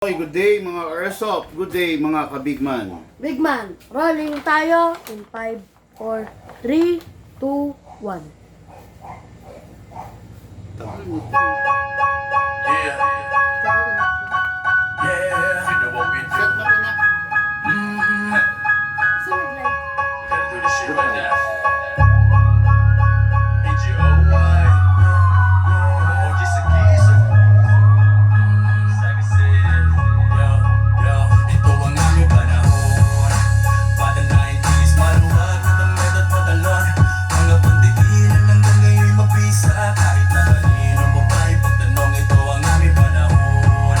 Oy, good day mga Airsoft, good day mga kabigman. Bigman, rolling tayo in 5, 4, 3, 2, 1. Yeah, yeah, you know what we do. Set na to na. Sunod like. Gotta do this shit right now. H-O-Y. Oh, just a geezer. Like I said, yo, ito ang aming panahon. Bata 90s, maluwag na damit at pantalon. Mga pandikinan hanggang ngayon'y mabisa. Kahit na kanino mo pa'y pagtanong, ito ang aming panahon.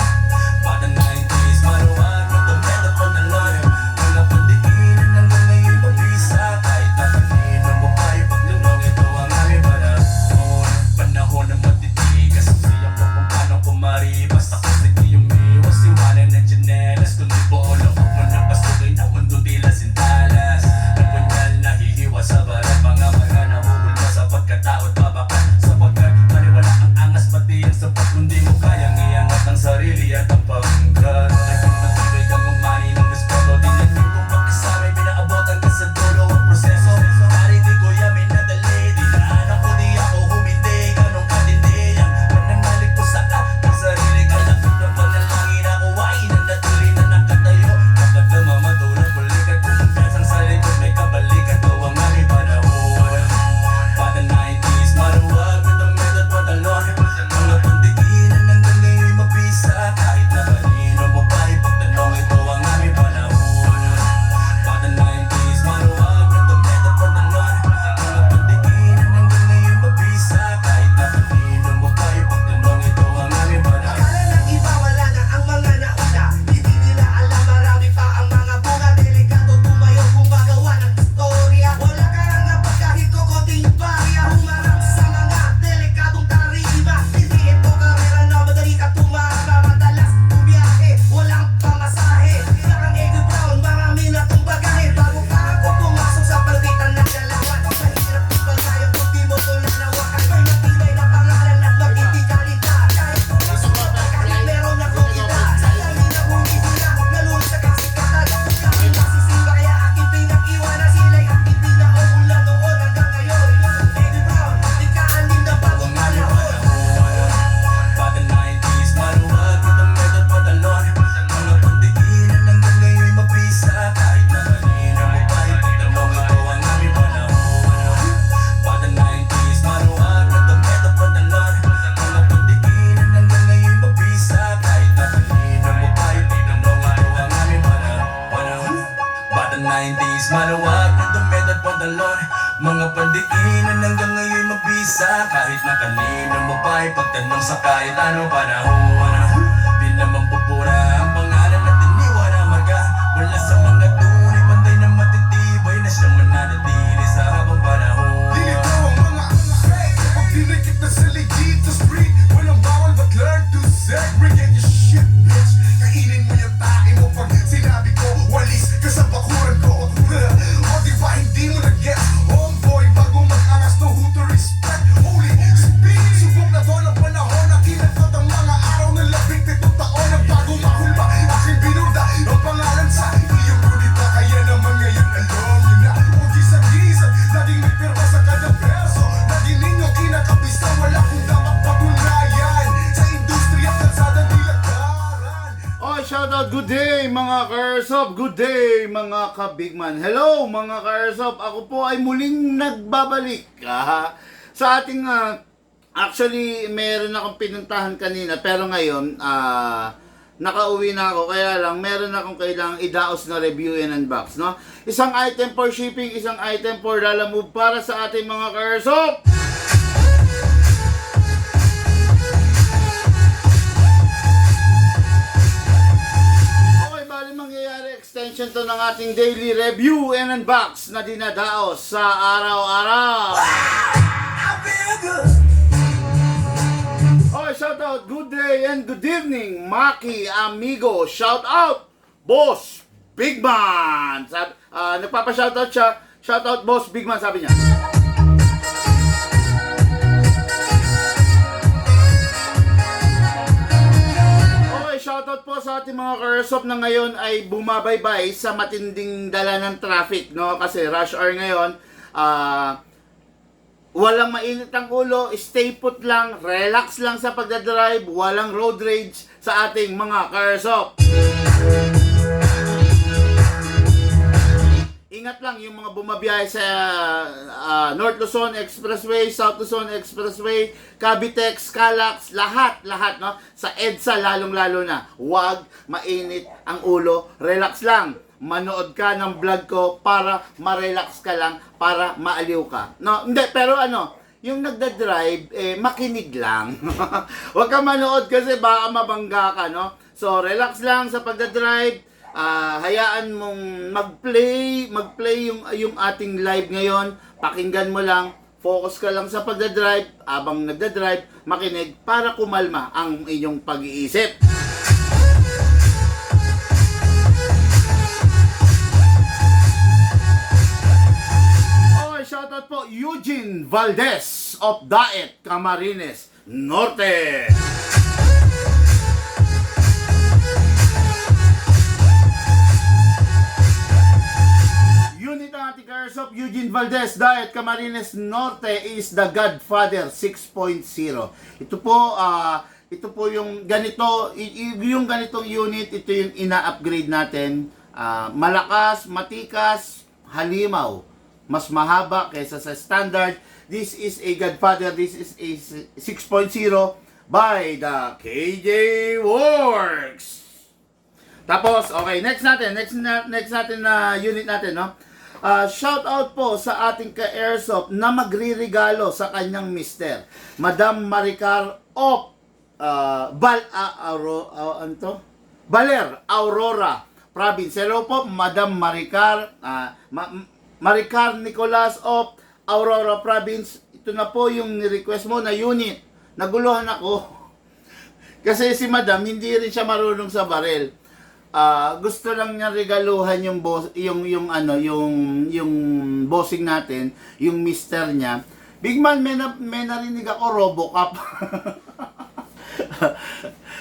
Bata 90s, maluwag na damit at pantalon. Mga pandikinan hanggang ngayon'y mabisa. Kahit na kanino mo pa'y pagtanong, ito ang aming panahon. Panahon na matitigas, siya ko kung paano kumari. Basta kasi di umiwas, iwanan ng tsinelas. Kundi buo na huwag mo na pasukin na mundo tila sintalas. Nagpunyal na hihiwa sa balat, mga nahuhulma sa pagkatao at babakan. Sapagkat maniwala ang angas, pati ang sapat. Kundi mo kayang iangat ang sarili at ang pangkat. Naging matibay kang umani ng respeto. Di natin kung pagkasamay, pinaabot hanggang sa dulo ang proseso. Pari di ko yamin na dali, di naanak ko di ako humindi. Ganong katindi ang pananalig ko sa aking sarili. Kaya na panalangin ako ay nanatuloy na nakatayo. Kapag namamatulog balik at kumpiyansang sa likod may kabalikan. Ito ang aming panahon. Bata 90s, maluwag na damit at pantalon. Mga pandikinan hanggang ngayon'y mabisa. Kahit na kanino mo pa'y pagtanong, ito ang aming panahon. Bata 90s, maluwag na damit at pantalon. Mga pandikinan hanggang ngayon'y mabisa. Kahit na kanino mo pa'y pagtanong, ito ang aming panahon. Akala ng iba wala na ang mga nauna. Hindi nila alam marami pa ang mga bunga. Delikado tumayo kung magawa ng istorya. Wala karangapan kahit kokoting barya. Humarap sa mga delikadong tarima. Hindi ito karera na madali ka tumama. Madalas bumiyahe, walang pamasahe. Parang Eddie Brown, marami na tong bagahe. Bago pa ako pumasok sa pagitan ng dalawan. Mahirap di palayo kung di mo ko nanawakan. May matibay na pangalan at matindi kalita. Kahit pumasok ka pa, kahit meron akong kita. Salamin na humihila, nalulog sa kasikatan. Kahit masisimba kaya aking pinag-iwanan. Sila'y aking pinauulan noon hanggang ngayon. Eddie Brown, ikaanim na bagong panahon. Bata 90s, maluwag na damit at pantalon. Mga pandikinan hanggang ngayon'y mabisa. Kahit na kanino mo pa'y pagtanong, ito ang aming panahon. Bata 90s, maluwag na damit at pantalon. Mga pandikinan hanggang ngayon'y mabisa. Kahit na kanino mo pa'y pagtanong, ito ang aming panahon. Bata 90s, maluwag na damit at pantalon. Mga pandikinan hanggang ngayon'y mabisa. Kahit na kanino mo pa'y pagtanong sa kahit anong panahon. Di naman pupura ang pangalan at iniwan na marka. Wala sa mga tunay, pantay na matitibay na siyang mananatili sa habang panahon. Dilito ang mga fake. Pag dinikit na sa legit to street, walang bawal but learn to segregate your shit, bitch. Kainin mo yung tae mo pag sinabi ko, walis ka sa bakuran ko. O di ba hindi mo na-guess, homeboy, bago mag-angas, no who to respect. Holy speed, subok na doon ang panahon na kinatot ang mga araw na 17 taon na bago mahulma. Aking binuda, ang pangalan sa iyong gunita. Kaya naman ngayon alam nyo na, ugi sa gisa, laging may pirma sa kada verso. Lagi ninyo kinakabisa, wala kong dapat patunayan. Sa industriya, kalsada, dilagaran. Oy, shoutout, good day mga Airsoft, good day mga kabigman. Hello mga Airsoft, ako po ay muling nagbabalik sa ating actually meron akong pinuntahan kanina pero ngayon nakauwi na ako, kaya lang meron akong kailangang idaos na review and unbox, no? Isang item for shipping, isang item for lalamove para sa ating mga Airsoft. Okay, bali mangyayari extension to ng ating daily review and unbox na dinadaos sa araw-araw. Okay, shout out, good day and good evening, Maki Amigo. Shout out, Boss Bigman. Nagpapa-shoutout siya. Shout out, Boss Bigman, sabi niya. Okay, shoutout po sa sa ating mga karsop na ngayon ay bumabaybay sa matinding dala ng traffic, no? Kasi rush hour ngayon, walang mainit ang ulo, stay put lang, relax lang sa pagdadrive, walang road rage sa ating mga karsop. Ingat lang yung mga bumabiyahe sa North Luzon Expressway, South Luzon Expressway, Cavitex, Calax, lahat, no? Sa EDSA lalong-lalo na. Huwag mainit ang ulo, relax lang. Manood ka ng vlog ko para ma-relax ka lang, para maaliw ka. No, hindi, pero yung nagda-drive, makinig lang. Huwag ka manood kasi baka mabangga ka, no? So, relax lang sa pagda-drive. Hayaan mong mag-play yung ating live ngayon. Pakinggan mo lang, focus ka lang sa pagdadrive. Abang nagdadrive, makinig para kumalma ang inyong pag-iisip. Okay, shoutout po Eugene Valdez of Daet, Camarines Norte. Unit ng ating karsop, Eugene Valdez, Daet, Camarines Norte is the Godfather 6.0. Ito po yung ganito, yung ganitong unit, ito yung ina-upgrade natin. Malakas, matikas, halimaw, mas mahaba kaysa sa standard. This is a Godfather, this is a 6.0 by the KJ Works. Tapos, okay, next natin na unit natin, no? Shout out po sa ating ka-airsoft na magriregalo sa kanyang mister, Madam Maricar of Baler, Aurora Province. Hello po, Madam Maricar, Maricar Nicolas of Aurora Province. Ito na po yung ni-request mo na unit. Naguluhan ako kasi si Madam hindi rin siya marunong sa barel. Gusto lang niya regaluhan yung yung bossing natin, yung mister niya. Big man, may narinig ako Robocop.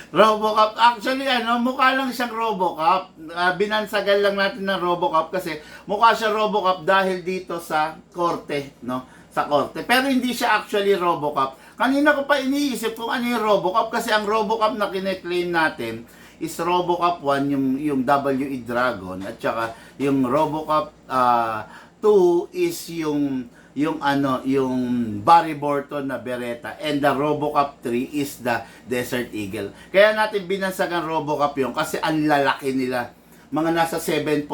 Robocop. Actually, mukha lang siyang Robocop. Binansagan lang natin ng Robocop kasi mukha siya Robocop dahil dito sa korte, no? Sa korte. Pero hindi siya actually Robocop. Kanina ko pa iniisip kung ano yung Robocop kasi ang Robocop na kine-claim natin is Robocop 1, yung WE Dragon, at saka yung Robocop 2 is yung Barry Burton na Beretta, and the Robocop 3 is the Desert Eagle. Kaya natin binansagan Robocop yung kasi ang lalaki nila. Mga nasa 7.0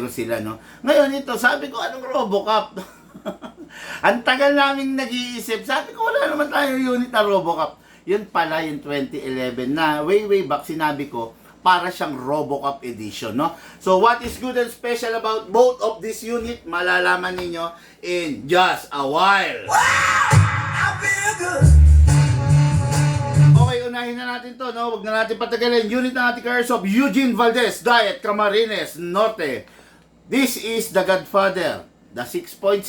sila, no? Ngayon ito, sabi ko, anong Robocop? Ang tagal naming nag-iisip. Sabi ko, wala naman tayong unit na Robocop. Yun pala yung 2011 na way back sinabi ko para siyang Robocop edition, no? So what is good and special about both of this unit, malalaman ninyo in just a while. Okay, unahin na natin to, no? Huwag na natin patagalin. Unit na natin karsop, Eugene Valdez, Daet, Camarines Norte. This is the Godfather, the 6.0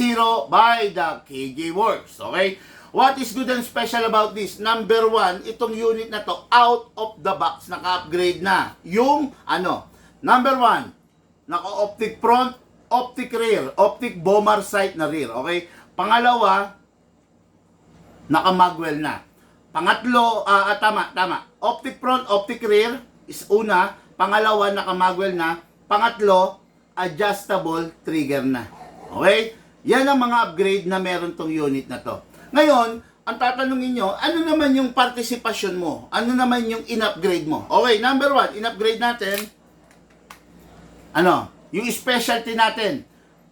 by the KJ Works, okay? What is good and special about this? Number 1, itong unit na to, out of the box, naka-upgrade na. Yung, number 1, naka-optic front, optic rear, optic bomber sight na rear, okay? Pangalawa, naka-magwell na. Pangatlo, tama. Optic front, optic rear is una. Pangalawa, naka-magwell na. Pangatlo, adjustable trigger na. Okay? Yan ang mga upgrade na meron tong unit na to. Ngayon, ang tatanungin nyo, ano naman yung participation mo? Ano naman yung in-upgrade mo? Okay, number 1, in-upgrade natin, yung specialty natin.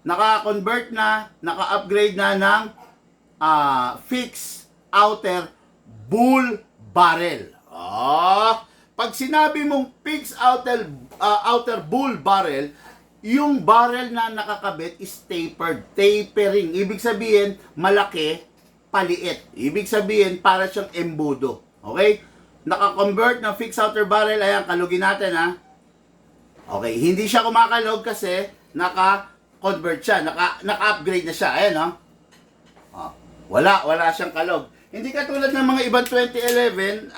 Naka-convert na, naka-upgrade na ng fixed outer bull barrel. Pag sinabi mong fixed outer bull barrel, yung barrel na nakakabit is tapered. Tapering. Ibig sabihin, malaki, paliit. Ibig sabihin, para siyang embudo. Okay? Naka-convert ng fixed outer barrel. Ayan, kalugin natin, ha? Okay, hindi siya kumakalog kasi naka-convert siya. Naka-upgrade na siya. Ayan, ha? Wala siyang kalog. Hindi katulad ng mga ibang 2011.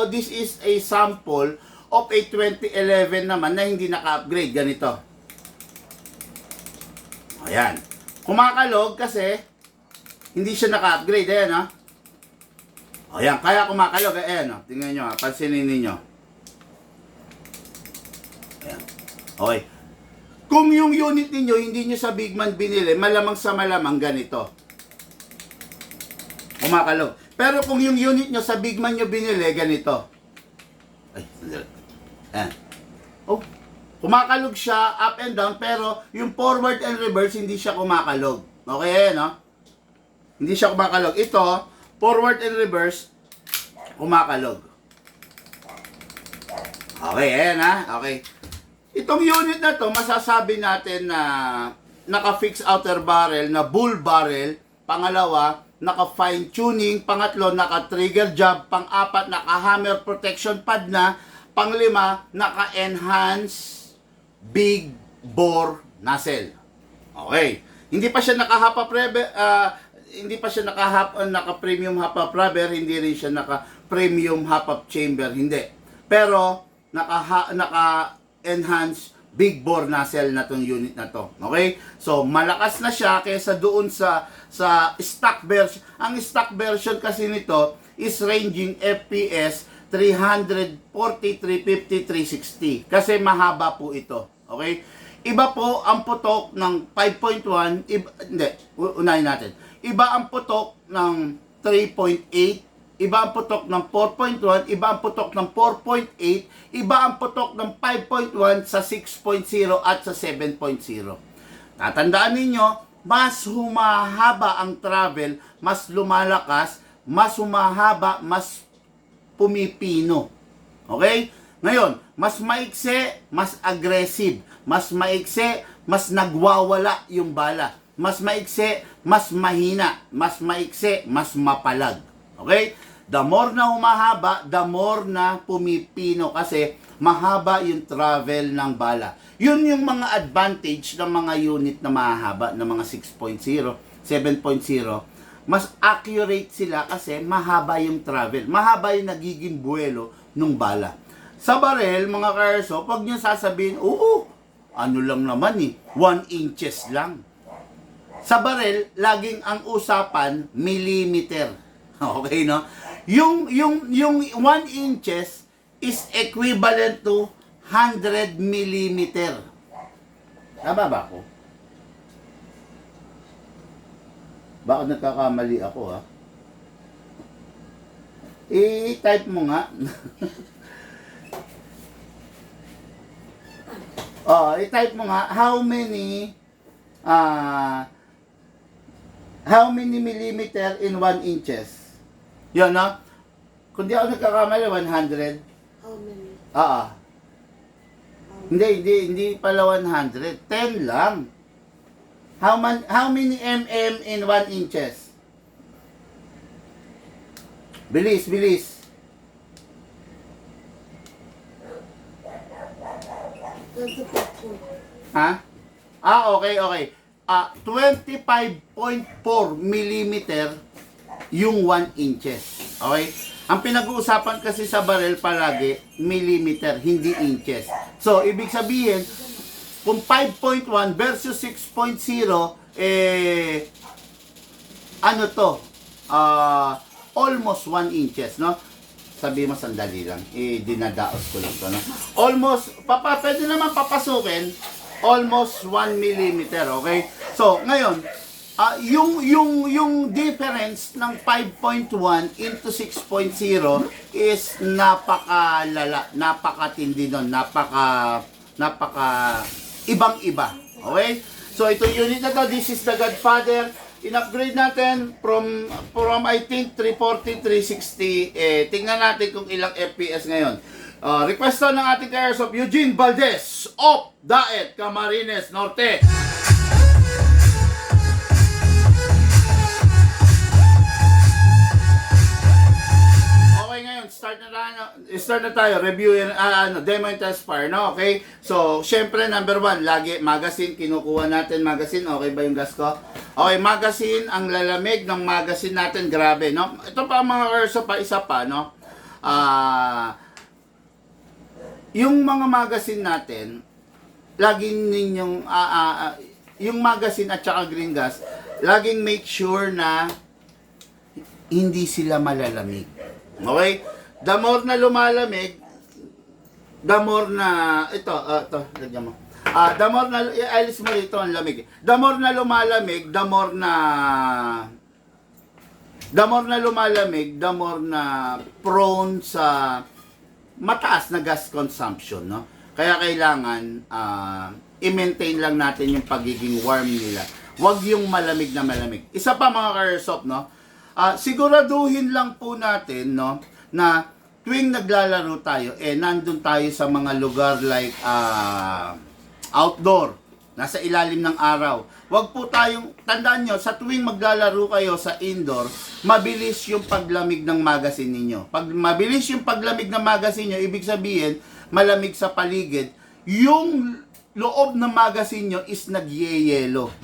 This is a sample of a 2011 naman na hindi naka-upgrade. Ganito. Ayan. Kumakalog kasi hindi siya naka-upgrade. Ayan, ha? Ayan, kaya kumakalog. Ayan, ha? Tingnan nyo, ha? Pansinin ninyo. Ayan. Okay. Kung yung unit ninyo, hindi nyo sa Bigman binili, malamang sa malamang ganito. Kumakalog. Pero kung yung unit nyo sa Bigman nyo binili, ganito. Ay, sandali. Ayan. Oh, kumakalog siya, up and down, pero yung forward and reverse, hindi siya kumakalog. Okay, ayan, no? Hindi siya kumakalog. Ito, forward and reverse, kumakalog. Okay, ayan, ha? Okay. Itong unit na to, masasabi natin na naka-fix outer barrel, na bull barrel. Pangalawa, naka-fine tuning. Pangatlo, naka-trigger job. Pang-apat, naka-hammer protection pad na. Panglima, naka-enhance big bore nozzle. Okay. Hindi pa siya naka-hop-up rubber, hindi pa siya naka-premium hop-up rubber, hindi rin siya naka-premium hop-up chamber, hindi. Pero, naka-enhance big bore nozzle na tong unit na to. Okay? So, malakas na siya kaysa doon sa stock version. Ang stock version kasi nito is ranging FPS 340, 350, 360. Kasi mahaba po ito. Okay? Iba po ang putok ng 5.1, unahin natin. Iba ang putok ng 3.8, iba ang putok ng 4.1, iba ang putok ng 4.8, iba ang putok ng 5.1 sa 6.0 at sa 7.0. Tatandaan ninyo, mas humahaba ang travel, mas lumalakas, mas humahaba, mas pumipino. Okay? Ngayon, mas maikse, mas aggressive. Mas maikse, mas nagwawala yung bala. Mas maikse, mas mahina. Mas maikse, mas mapalag. Okay? The more na humahaba, the more na pumipino kasi mahaba yung travel ng bala. Yun yung mga advantage ng mga unit na mahaba, ng mga 6.0, 7.0. Mas accurate sila kasi mahaba yung travel. Mahaba yung nagiging buwelo ng bala. Sa barel, mga karso, pag nyo sasabihin, oo, ano lang naman 1 inches lang. Sa barel, laging ang usapan, millimeter. Okay, no? Yung 1 inches is equivalent to 100 millimeter. Tama ba ako? Bakit nagkakamali ako, ha? I-type mo nga. I-type mo nga, how many millimeter in 1 inches? Yun, no? Kung di ako nagkakamali, 100. How many? Hindi pala 100. 10 lang. How many mm in 1 inches? Bilis, bilis. Ha? Okay. 25.4 millimeter yung 1 inches. Okay? Ang pinag-uusapan kasi sa barrel palagi, millimeter, hindi inches. So, ibig sabihin, kung 5.1 versus 6.0, ano to? Almost 1 inches, no? Sabi mo, sandali lang. Dinadaos ko lang to, no? Almost, pwede naman papasukin, almost 1 millimeter, okay? So, ngayon, yung difference ng 5.1 into 6.0 is napakalala, napakatindi nun, napaka ibang-iba. Okay? So, itong unit na to, this is the Godfather. In-upgrade natin from I think 340, 360. Tingnan natin kung ilang FPS ngayon. Request to ng ating Airsoft Eugene Valdez of Daet, Camarines Norte. Okay, ngayon start na tayo, review demo and test fire, no? Okay? So, syempre number 1, lagi magazine, kinukuha natin magazine. Okay ba yung gas ko? Okay, magazine, ang lalamig ng magazine natin, grabe, no? Ito pa mga Airsoft pa, isa pa, no? yung mga magazine natin, laging ninyong, yung magazine at saka green gas, laging make sure na hindi sila malalamig. Okay? The more na lumalamig, the more na, ito, lagyan mo. The more na, alis mo rito ang lamig. The more na lumalamig, the more na lumalamig, the more na prone sa mataas na gas consumption, no? Kaya kailangan i-maintain lang natin yung pagiging warm nila. Huwag yung malamig na malamig. Isa pa mga ka-airsoft, no? Siguraduhin lang po natin, no, na tuwing naglalaro tayo, nandun tayo sa mga lugar like outdoor, nasa ilalim ng araw. Huwag po tayong, tandaan nyo, sa tuwing maglalaro kayo sa indoor, mabilis yung paglamig ng magazine ninyo. Pag mabilis yung paglamig ng magazine nyo, ibig sabihin, malamig sa paligid, yung loob ng magazine nyo is nagyeyelo.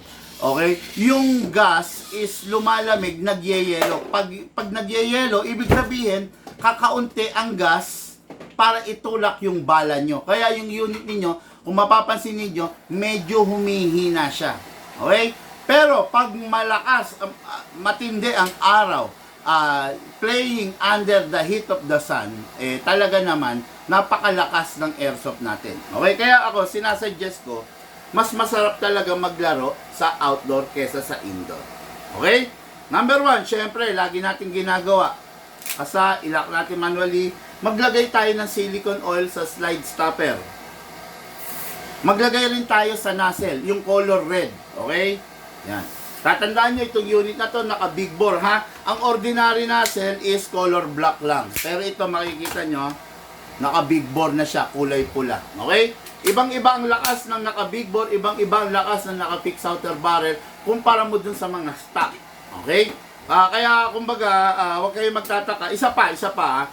Okay? Yung gas is lumalamig, nagyeyelo. Pag nagyeyelo, ibig sabihin, kakaunti ang gas para itulak yung bala nyo. Kaya yung unit ninyo, kung mapapansin niyo, medyo humihina siya. Okay? Pero pag malakas, matindi ang araw, playing under the heat of the sun, talaga naman, napakalakas ng airsoft natin. Okay? Kaya ako, sinasuggest ko, mas masarap talaga maglaro sa outdoor kesa sa indoor. Okay? Number 1, syempre, lagi natin ginagawa. Kasi ilak natin manually, maglagay tayo ng silicone oil sa slide stopper. Maglagay rin tayo sa nozzle, yung color red. Okay? Yan. Tatandaan nyo, itong unit na to, naka big bore, ha? Ang ordinary nozzle is color black lang. Pero ito, makikita nyo, naka big bore na siya, kulay pula. Okay? Ibang-iba ang lakas ng naka big bore, ibang-iba ang lakas ng naka fixed outer barrel, kumpara mo dun sa mga stock. Okay? Kaya, kumbaga, huwag kayong magtataka. Isa pa, ha?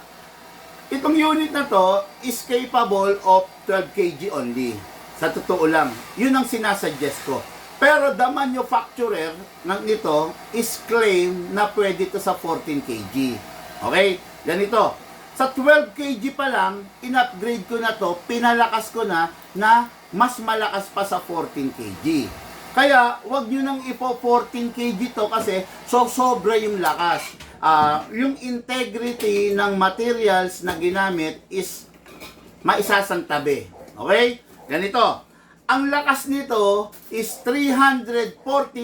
Itong unit na to is capable of 12 kg only. Sa totoo lang, yun ang sinasuggest ko. Pero the manufacturer nito is claim na pwede to sa 14 kg. Okay? Ganito. Sa 12 kg pa lang, in-upgrade ko na to, pinalakas ko na mas malakas pa sa 14 kg. Kaya, wag nyo nang ipo 14 kg to kasi sobra yung lakas. Yung integrity ng materials na ginamit is maisasantabi. Okay? Ganito, ang lakas nito is 340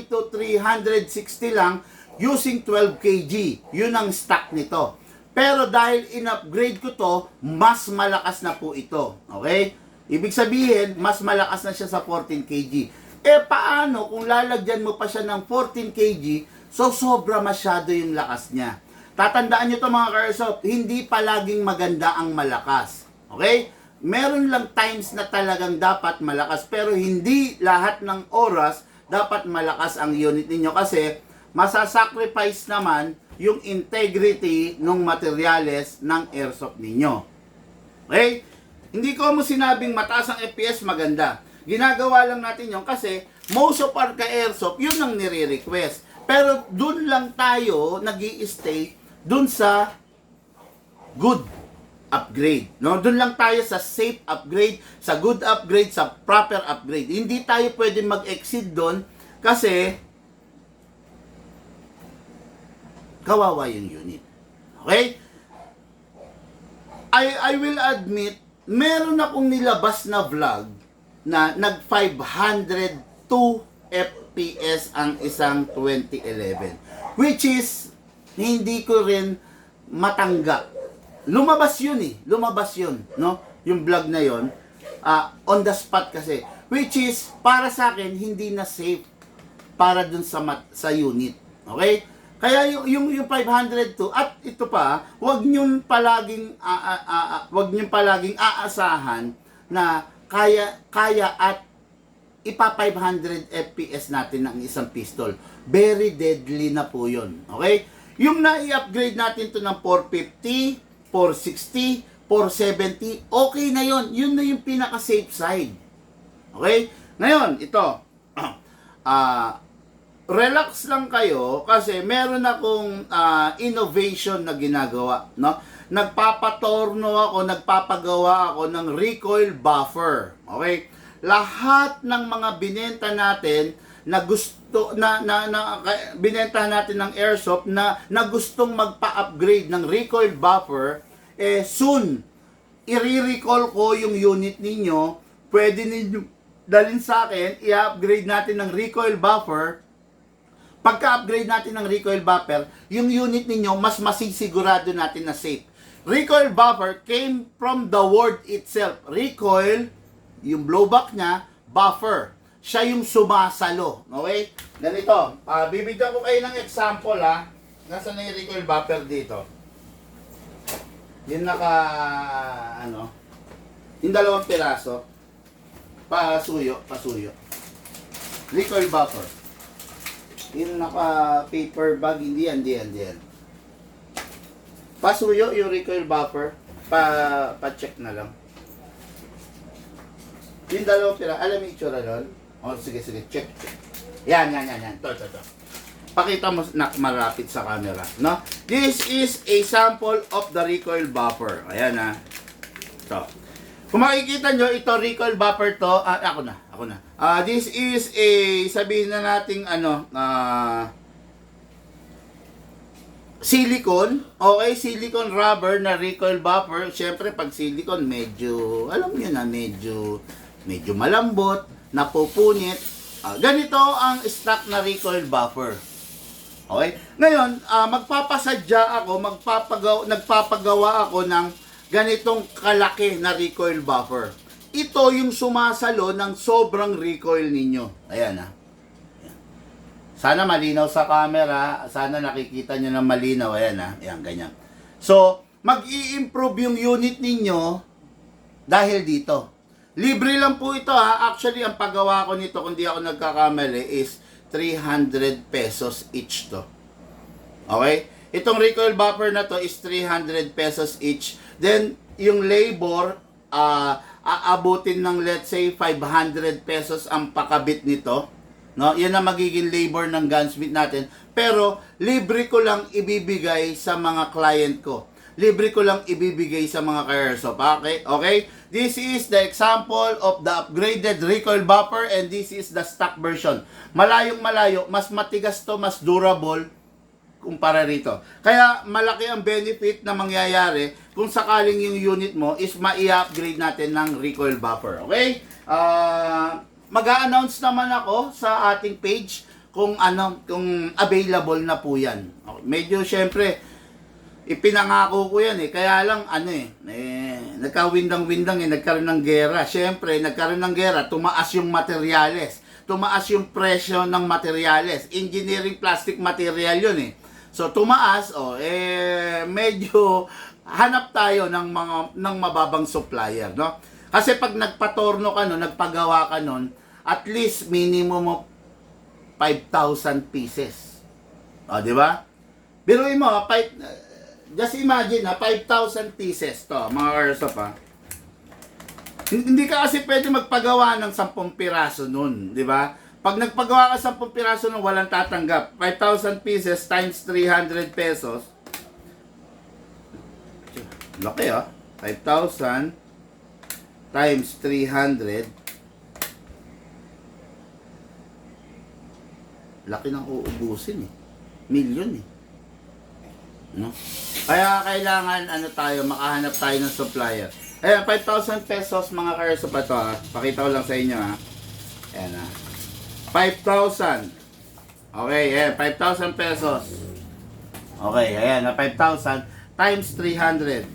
to 360 lang using 12 kg. Yun ang stock nito. Pero dahil in-upgrade ko to, mas malakas na po ito. Okay? Ibig sabihin, mas malakas na siya sa 14 kg. Paano kung lalagyan mo pa siya ng 14 kg, so sobra masyado yung lakas niya. Tatandaan nyo to mga ka-airsoft, hindi palaging maganda ang malakas. Okay? Meron lang times na talagang dapat malakas, pero hindi lahat ng oras dapat malakas ang unit ninyo kasi masasacrifice naman yung integrity ng materyales ng airsoft ninyo. Okay? Hindi ko mo sinabing mataas ang FPS maganda. Ginagawa lang natin yun kasi most of our ka-airsoft, yun ang nire-request. Pero dun lang tayo nag-i-stay dun sa good upgrade. No? Doon lang tayo sa safe upgrade, sa good upgrade, sa proper upgrade. Hindi tayo pwede mag-exceed doon kasi kawawa yung unit. Okay? I will admit, meron akong nilabas na vlog na nag 502 FPS ang isang 2011. Which is, hindi ko rin matanggap. Lumabas yun no? Yung vlog na yun, on the spot kasi. Which is, para sa akin, hindi na safe para dun sa unit. Okay? Kaya yung 502, at ito pa, wag niyong palaging aasahan na kaya at ipa 500 FPS natin ng isang pistol. Very deadly na po yun. Okay? Yung na-i-upgrade natin to ng 450, 460, 470, okay na yon. Yun na yung pinaka-safe side. Okay? Ngayon, ito. relax lang kayo kasi meron akong innovation na ginagawa, no? Nagpapatorno ako, nagpapagawa ako ng recoil buffer. Okay? Lahat ng mga binenta natin na gusto binenta natin ng airsoft na gustong magpa-upgrade ng recoil buffer, soon i-recall ko yung unit ninyo. Pwede ninyo dalhin sa akin, i-upgrade natin ng recoil buffer. Pagka-upgrade natin ng recoil buffer, yung unit ninyo mas masisigurado natin na safe. Recoil buffer came from the word itself. Recoil, yung blowback niya, buffer. Siya yung sumasalo. Okay? Ganito. Bibigyan ko kayo ng example, ha. Nasaan na yung recoil buffer dito? Yung yung dalawang piraso. Pasuyo. Recoil buffer. Yung naka-paper bag, hindi yan. Pasuyo yung recoil buffer. Pa-check na lang. Yung dalawang piraso. Alam mo yung itsura doon? Sige. Check. Yan. To. Pakita mo na malapit sa camera, no? This is a sample of the recoil buffer. Ayan, ha. Ito. Kung makikita nyo, ito recoil buffer to. Ako na. This is a, sabihin na nating silicone. Okay, silicone rubber na recoil buffer. Siyempre, pag silicone, medyo, alam nyo na, medyo malambot, napupunit. Ganito ang stock na recoil buffer. Okay? Ngayon, magpapasadya ako, nagpapagawa ako ng ganitong kalaki na recoil buffer. Ito yung sumasalo ng sobrang recoil ninyo. Ayan, ha. Sana malinaw sa camera. Sana nakikita nyo ng malinaw. Ayan, ha. Ayan, ganyan. So, mag-i-improve yung unit ninyo dahil dito. Libre lang po ito, ha. Actually, ang paggawa ko nito, kung di ako nagkakamali, is 300 pesos each to. Okay? Itong recoil buffer na to is 300 pesos each. Then, yung labor, aabutin ng let's say 500 pesos ang pakabit nito. No? Yan ang magiging labor ng gunsmith natin. Pero, libre ko lang ibibigay sa mga client ko. Libre ko lang ibibigay sa mga ka-airsoft. Okay? This is the example of the upgraded recoil buffer and this is the stock version. Malayong malayo, mas matigas to, mas durable kumpara rito. Kaya malaki ang benefit na mangyayari kung sakaling yung unit mo is ma-i-upgrade natin ng recoil buffer. Okay? Mag-a-announce naman ako sa ating page kung available na po yan. Okay. Medyo syempre ipinangako ko yan kaya lang nagkawindang-windang nagkaroon ng gera. Syempre nagkaroon ng gera, tumaas yung materyales, tumaas yung presyo ng materyales. Engineering plastic material yun So tumaas medyo hanap tayo ng mababang supplier, no? Kasi pag nagpatorno ka nagpagawa ka at least minimum of 5,000 pieces. Di ba? Biruin mo, just imagine 5,000 pieces to, mga airsoft Hindi ka kasi pwede magpagawa ng 10 piraso nun, di ba? Pag nagpagawa ka 10 piraso nun, walang tatanggap. 5,000 pieces times 300 pesos. Laki 5,000 times 300. Laki ng uubusin Million No? Kaya kailangan makahanap tayo ng supplier. Ayan, 5,000 pesos mga ka-airsoft ito Pakita ko lang sa inyo Ayan 5,000. Okay, ayan, 5,000 pesos. Okay, ayan, 5,000 times 300.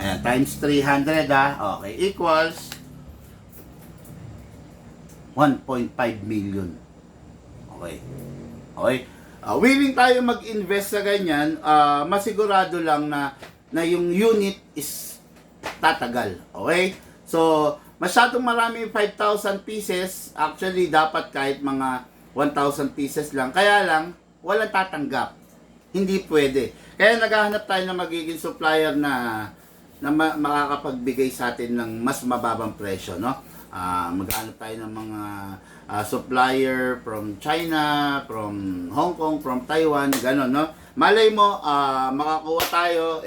Ayan, times 300 Okay, equals 1.5 million. Okay. Willing tayo mag-invest sa ganyan, masigurado lang na yung unit is tatagal. Okay? So, masyadong marami 5,000 pieces. Actually, dapat kahit mga 1,000 pieces lang. Kaya lang, walang tatanggap. Hindi pwede. Kaya naghahanap tayo ng magiging supplier na na makakapagbigay sa atin ng mas mababang presyo, no? Maghanap tayo ng mga supplier from China, from Hong Kong, from Taiwan, gano'n, no? Malay mo, makakuha tayo,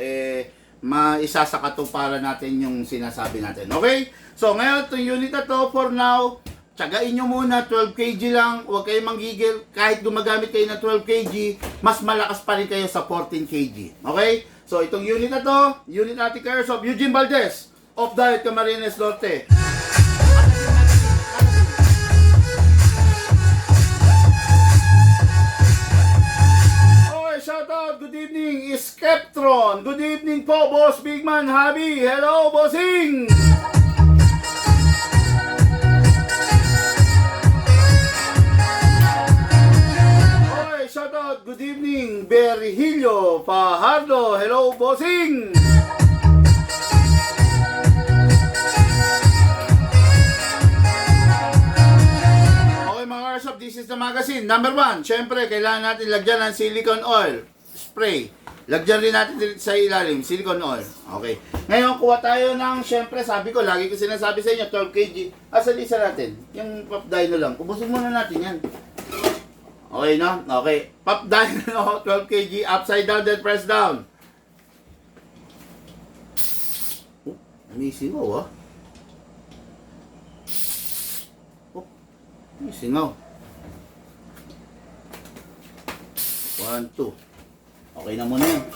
maisa sa katuparan natin yung sinasabi natin. Okay? So, ngayon, itong unit na to, for now, tsagain nyo muna, 12 kg lang, huwag kayong manggigil, kahit gumagamit kayo ng 12 kg, mas malakas pa rin kayo sa 14 kg. Okay? So, itong unit na to, unit natin Cares of Eugene Valdez, of Diet Camarines Norte. Okay, shout out, good evening, Skeptron. Good evening po, Boss Bigman Habi. Hello, bossing! Shoutout, good evening, Berhilio Fajardo. Hello, bossing! Okay mga Karsop, this is the magazine. Number 1, syempre, kailangan natin lagyan ng silicone oil spray. Lagyan rin natin dito sa ilalim, silicone oil. Okay. Ngayon, kuha tayo ng, syempre, sabi ko, lagi ko sinasabi sa inyo, 12 kg. Asal isa natin, yung pop dino lang. Ubusin muna natin yan. Okay, no? Okay. Pop dino, 12 kg, upside down, then press down. Oh, may singaw, ah. Oh, may singaw. 1, 2. Okay na muna yun.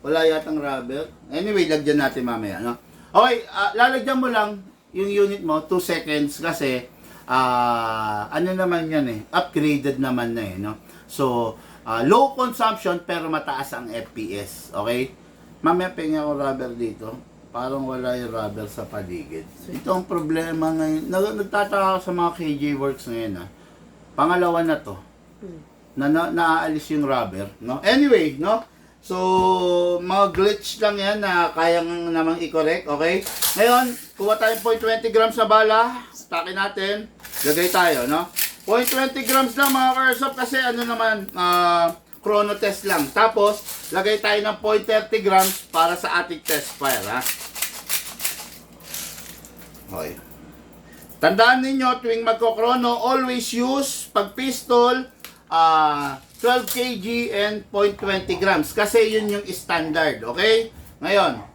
Wala yatang rubber. Anyway, lagyan natin mamaya, no? Okay, lalagyan mo lang yung unit mo, 2 seconds, kasi ano naman yan upgraded naman na no? So, low consumption pero mataas ang FPS, okay? Mamaya pengen ako rubber dito, parang wala yung rubber sa paligid. So, ito ang problema ngayon. Nagtataka ako sa mga KJ Works ngayon, pangalawa na to, na naaalis yung rubber, no? Anyway, no? So, mga glitch lang yan na kayang namang i-correct, okay? Ngayon, kuha tayong 0.20 grams na bala, stockin natin, lagay tayo, no? 0.20 grams lang mga Karsop, kasi ano naman, chrono test lang. Tapos, lagay tayo ng 0.30 grams para sa ating test fire, ha? Okay. Tandaan ninyo, tuwing magko-chrono, always use, pag pistol, 12 kg and 0.20 grams. Kasi yun yung standard, okay? Ngayon,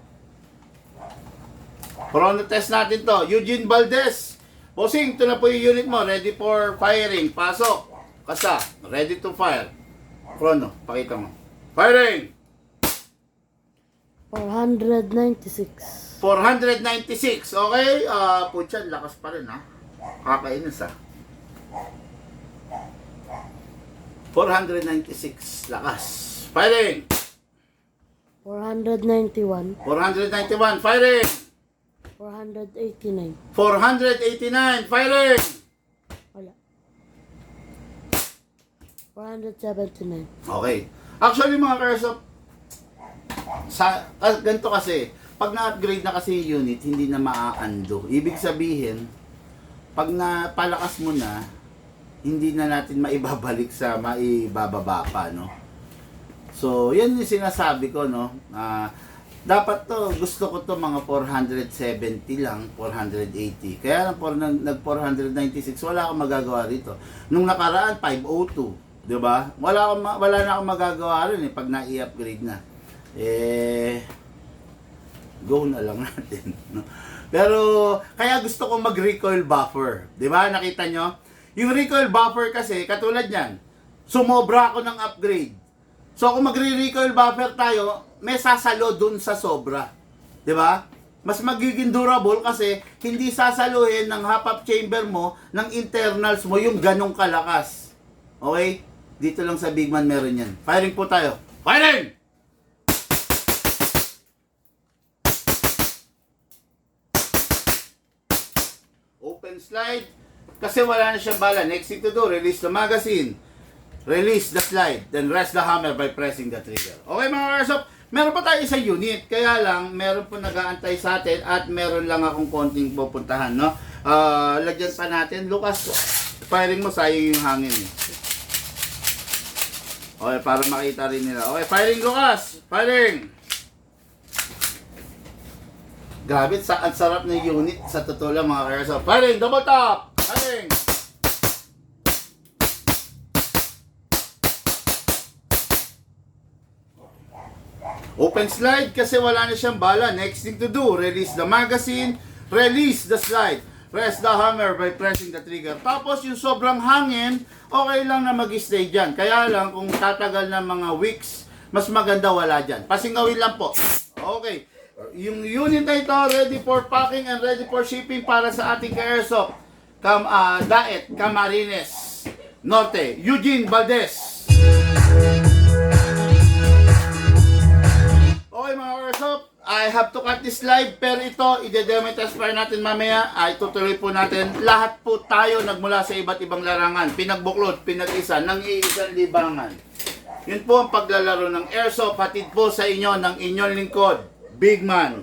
chrono test natin to. Eugene Valdez. Bossing, ito na po yung unit mo. Ready for firing. Pasok. Kasa. Ready to fire. Chrono, pakita mo. Firing! 496. 496. Okay? Putyan, lakas pa rin, ha? Kakainis, ha? 496. Lakas. Firing! 491. 491. Firing! 489. 489. Firing! Wala. 479. Okay. Actually, mga Karsop, ganito kasi, pag na-upgrade na kasi yung unit, hindi na maa-undo. Ibig sabihin, pag napalakas mo na, hindi na natin maibabalik sa maibababa pa, no? So, yan yung sinasabi ko, no? Dapat to, gusto ko to mga 470 lang, 480. Kaya nag 496, wala akong magagawa rito. Nung nakaraan, 502, 'di ba? Wala na akong magagawa rin pag na-i-upgrade na. Go na lang natin, no? Pero kaya gusto ko mag-recoil buffer, 'di ba? Nakita nyo? Yung recoil buffer kasi, katulad niyan, sumobra ako ng upgrade. So kung magre-recoil buffer tayo, may sasalo dun sa sobra. 'Di ba? Mas magiging durable kasi hindi sasaluhin ng half-up chamber mo, ng internals mo yung ganong kalakas. Okay? Dito lang sa Bigman meron yan. Firing po tayo. Firing! Open slide. Kasi wala na siyang bala. Next thing to do, release the magazine. Release the slide. Then rest the hammer by pressing the trigger. Okay mga Karsop, meron pa tayo isang unit. Kaya lang, meron po nag-aantay sa atin at meron lang akong konting pupuntahan, no? Lagyan pa natin. Lucas, firing mo, sayang yung hangin. Okay, para makita rin nila. Okay, firing Lucas. Firing. Grabe, ang sarap ng unit sa totoo lang mga ka-airsoft. Firing, double tap! Firing! Open slide kasi wala na siyang bala. Next thing to do, release the magazine, release the slide. Press the hammer by pressing the trigger. Tapos yung sobrang hangin, okay lang na mag-stay dyan. Kaya lang kung tatagal ng mga weeks, mas maganda wala dyan. Pasingawin lang po. Okay. Yung unit na ito, ready for packing and ready for shipping para sa ating ka-airsoft. Daet, Camarines Norte, Eugene Valdez. Okay mga ka-airsoft, I have to cut this live, pero ito, i-demonstrate natin mamaya, ay tutuloy po natin. Lahat po tayo nagmula sa iba't ibang larangan, pinagbuklod, pinag-isa, ng iisang libangan. Yun po ang paglalaro ng airsoft, hatid po sa inyo ng inyong lingkod, Big Man.